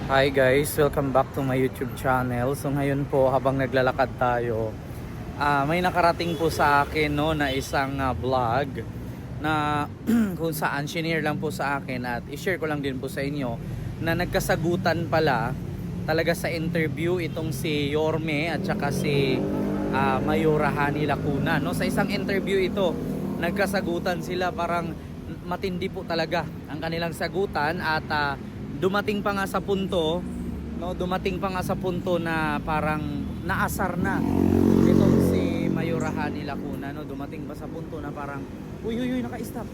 Hi guys, welcome back to my YouTube channel. So ngayon po habang naglalakad tayo, may nakarating po sa akin no na isang vlog na kung saan shinare lang po sa akin at i-share ko lang din po sa inyo na nagkasagutan pala talaga sa interview itong si Yorme at saka si Mayora Hani Lacuna no. Sa isang interview ito, nagkasagutan sila, parang matindi po talaga ang kanilang sagutan at dumating pa nga sa punto na parang naasar na itong si Mayora Hani Lacuna no. Dumating pa sa punto na parang uy naka-stop.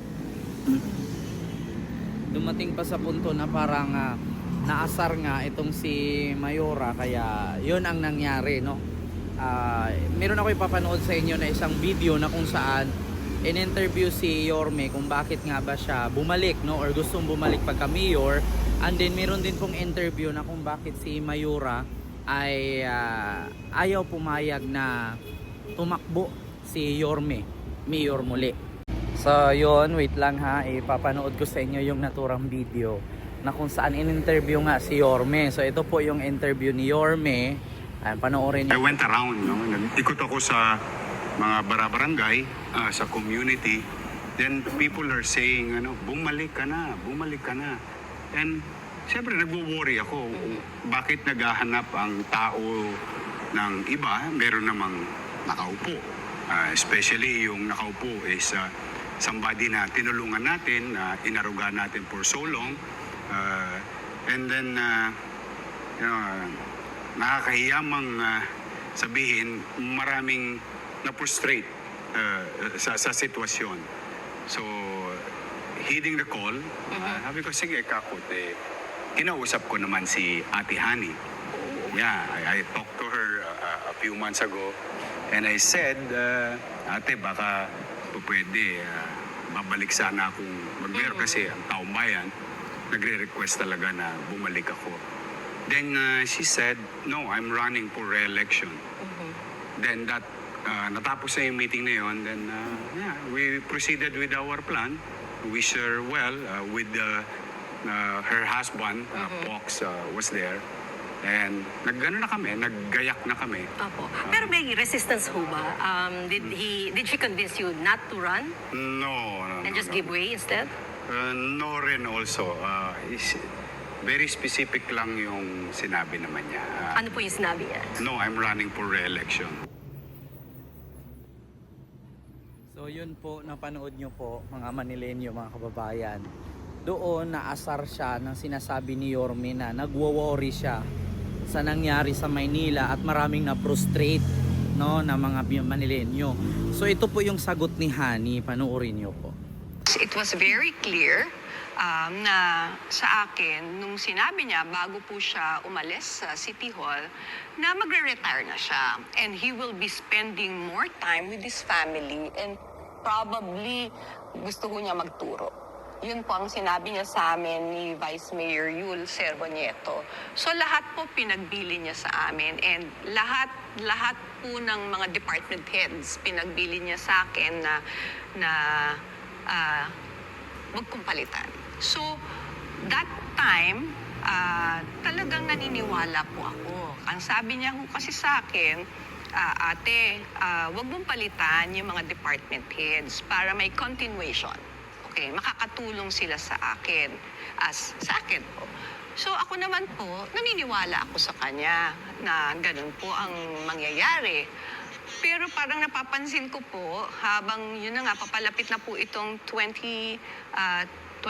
Dumating pa sa punto na parang naasar nga itong si Mayora, kaya yun ang nangyari no. Meron ako ipapanood sa inyo na isang video na kung saan in-interview si Yorme kung bakit nga ba siya bumalik no, or gustong bumalik pagka mayor. And then meron din pong interview na kung bakit si Mayora ay ayaw pumayag na tumakbo si Yorme mayor muli. So yun, wait lang ha, ipapanood ko sa inyo yung naturang video na kung saan in-interview nga si Yorme. So ito po yung interview ni Yorme. Ayan, panoorin niyo. I went around, no? Nag-ikot ako sa mga barangay, sa community. Then people are saying, bumalik ka na. And siyempre nagwo-worry ako. Bakit naghahanap ang tao ng iba? Meron namang nakaupo. Especially yung nakaupo is somebody na tinulungan natin, inaruga natin for so long. And then, nakakahiyamang sabihin, maraming na-frustrate sa sitwasyon. So, heeding the call, sabi ko, sige, kakot, kinausap ko naman si Ate Hani. Yeah, I talked to her a few months ago, and I said, Ate, baka pwede, babalik sana akong mag-mayor kasi ang taong bayan, nagre-request talaga na bumalik ako. Then she said, no, I'm running for re-election. Then that, natapos na yung meeting na yun, then we proceeded with our plan. Wish her well with her husband, Pox, was there. And naggayak na kami. Opo. Pero may resistance ho ba? Did she convince you not to run? No. And just give way instead? No rin also. Very specific lang yung sinabi naman niya. Ano po yung sinabi niya? No, I'm running for re-election. So yun po, napanood nyo po mga Manilenyo, mga kababayan. Doon naasar siya ng sinasabi ni Yorme na nagwo-worry siya sa nangyari sa Maynila at maraming na-frustrate no, na mga Manilenyo. So ito po yung sagot ni Hani, panoorin nyo po. It was very clear na sa akin, nung sinabi niya bago po siya umalis sa City Hall, na magre-retire na siya. And he will be spending more time with his family and probably gusto ko niya magturo. Yun po ang sinabi niya sa amin ni Vice Mayor Yul Servo Nieto. So lahat po pinagbili niya sa amin, and lahat po ng mga department heads pinagbili niya sa akin na magkumpalitan. So, that time, talagang naniniwala po ako. Ang sabi niya kasi sa akin, ate, wag mong palitan yung mga department heads para may continuation. Okay, makakatulong sila sa akin. Sa akin po. So, ako naman po, naniniwala ako sa kanya na ganun po ang mangyayari. Pero parang napapansin ko po, habang yun na nga, papalapit na po itong 2024,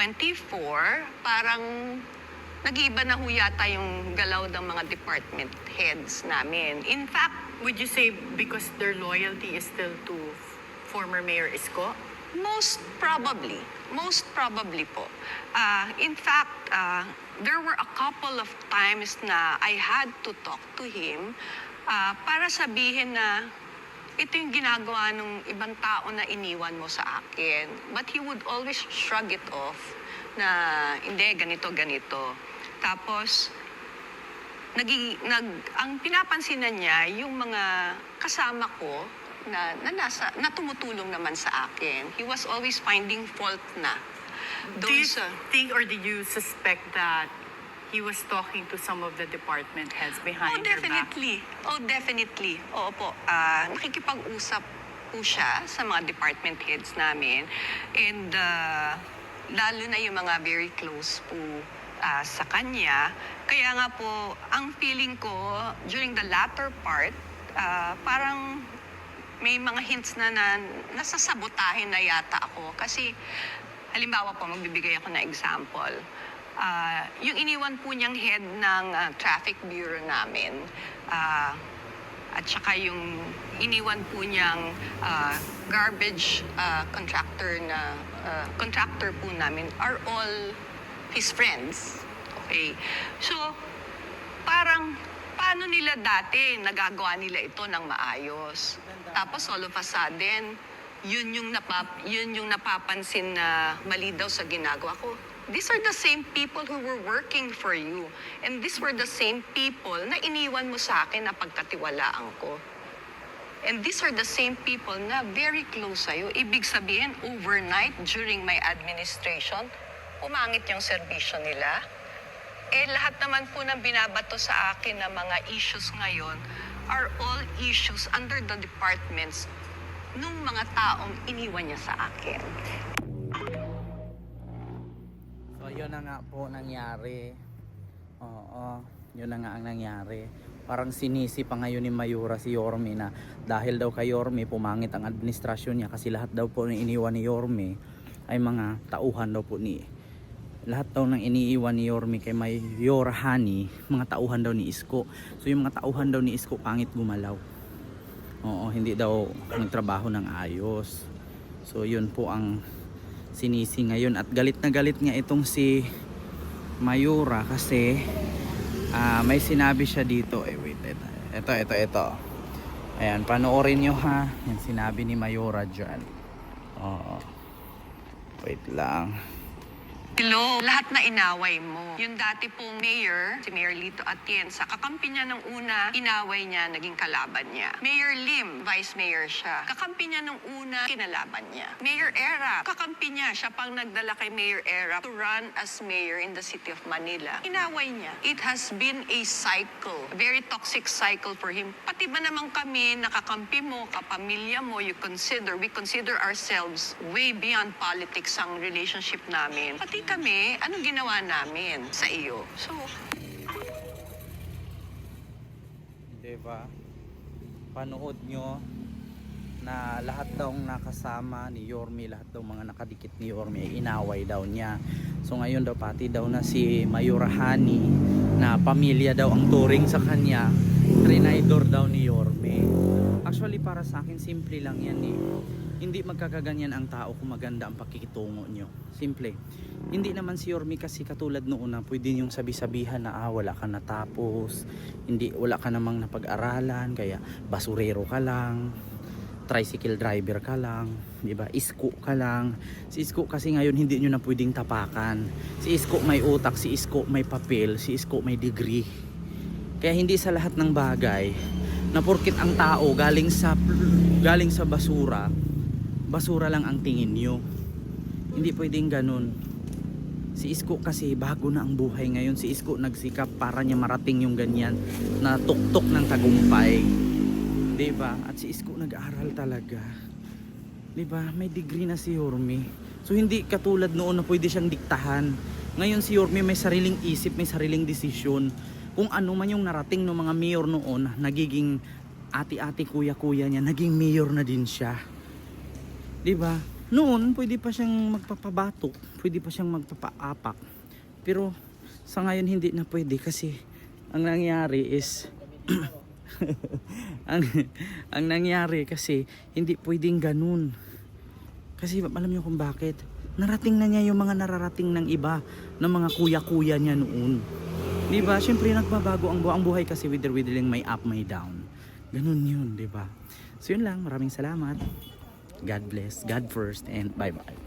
parang nag-iiba na ho yata yung galaw ng mga department heads namin. In fact, Would you say because their loyalty is still to former Mayor Isko? most probably po. In fact, there were a couple of times na I had to talk to him para sabihin na ito yung ginagawa ng ibang tao na iniwan mo sa akin. But he would always shrug it off na hindi, ganito. Tapos, ang pinapansinan niya yung mga kasama ko na tumutulong naman sa akin. He was always finding fault na. Do you think or did you suspect that he was talking to some of the department heads Oh, behind her back. definitely. Oh, definitely. Oo po. Nakikipag-usap po siya sa mga department heads namin. And lalo na yung mga very close po sa kanya. Kaya nga po, ang feeling ko, during the latter part, parang may mga hints na nasasabotahin na yata ako. Kasi, halimbawa po, magbibigay ako ng example. Yung iniwan po niyang head ng traffic bureau namin, at saka yung iniwan po niyang garbage contractor po namin are all his friends. Okay? So, parang paano nila dati nagagawa nila ito ng maayos? Tapos all of a sudden, yun yung napapansin na mali daw sa ginagawa ko. These are the same people who were working for you. And these were the same people na iniwan mo sa akin na pagkatiwalaan ko. And these are the same people na very close sa'yo. Ibig sabihin, overnight, during my administration, umangit yung serbisyo nila. Eh, lahat naman po ng binabato sa akin na mga issues ngayon are all issues under the departments nung mga taong iniwan niya sa akin. So yun na nga po nangyari. Oo, yun na nga ang nangyari. Parang sinisi pa ngayon ni Mayura si Yorme na dahil daw kay Yorme pumangit ang administrasyon niya kasi lahat daw po na iniwan ni Yorme ay mga tauhan daw po ni lahat daw nang iniiwan ni Yorme kay Mayora Hani, mga tauhan daw ni Isko. So yung mga tauhan daw ni Isko pangit gumalaw. Oo, hindi daw nagtrabaho ng ayos. So yun po ang sinisi ngayon at galit na galit nga itong si Mayura kasi may sinabi siya dito. Wait, ito. Ayan, panoorin nyo ha. Yan sinabi ni Mayura dyan. Oo. Wait lang. Hello, lahat na inaway mo. Yung dati pong mayor, si Mayor Lito Atienza, kakampi niya nung una, inaway niya, naging kalaban niya. Mayor Lim, vice mayor siya. Kakampi niya nung una, kinalaban niya. Mayor Era, kakampi niya, siya pang nagdala kay Mayor Era to run as mayor in the city of Manila. Inaway niya. It has been a cycle, a very toxic cycle for him. Pati ba naman kami, nakakampi mo, kapamilya mo, we consider ourselves way beyond politics ang relationship namin. Pati kami, anong ginawa namin sa iyo? So, Diba? Panood nyo na lahat daw nakasama ni Yorme, lahat daw mga nakadikit ni Yorme ay inaway daw niya. So ngayon daw pati daw na si Mayora Hani na pamilya daw ang turing sa kanya, trinaydor daw ni Yorme. Actually para sa akin simple lang yan eh. Hindi magkakaganyan ang tao kung maganda ang pakikitungo nyo. Simple. Hindi naman si Yorme kasi katulad noon na pwede yung sabi-sabihan na wala ka natapos, wala ka namang napag-aralan, kaya basurero ka lang, tricycle driver ka lang, di ba? Isko ka lang. Si Isko kasi ngayon hindi nyo na pwedeng tapakan. Si Isko may utak, si Isko may papel, si Isko may degree. Kaya hindi sa lahat ng bagay na porkit ang tao galing sa basura lang ang tingin nyo. Hindi pwedeng ganun. Si Isko kasi bago na ang buhay ngayon. Si Isko nagsikap para niya marating yung ganyan na tuktok ng tagumpay. Diba? At si Isko nag-aaral talaga. Diba? May degree na si Yorme. So hindi katulad noon na pwede siyang diktahan. Ngayon si Yorme may sariling isip, may sariling desisyon. Kung ano man yung narating ng mga mayor noon, nagiging ati-ati kuya-kuya niya, naging mayor na din siya. Diba? Noon, pwede pa siyang magpapabatok, pwede pa siyang magpapaapak. Pero sa ngayon hindi na pwede kasi ang nangyari is ang nangyari kasi hindi pwedeng ganun. Kasi alam niyo kung bakit? Narating na niya yung mga nararating ng iba, ng mga kuya-kuya niya noon. Diba? Siyempre nagbabago ang buhay kasi with may up, may down. Ganun yun, diba? So yun lang, maraming salamat. God bless, God first, and bye-bye.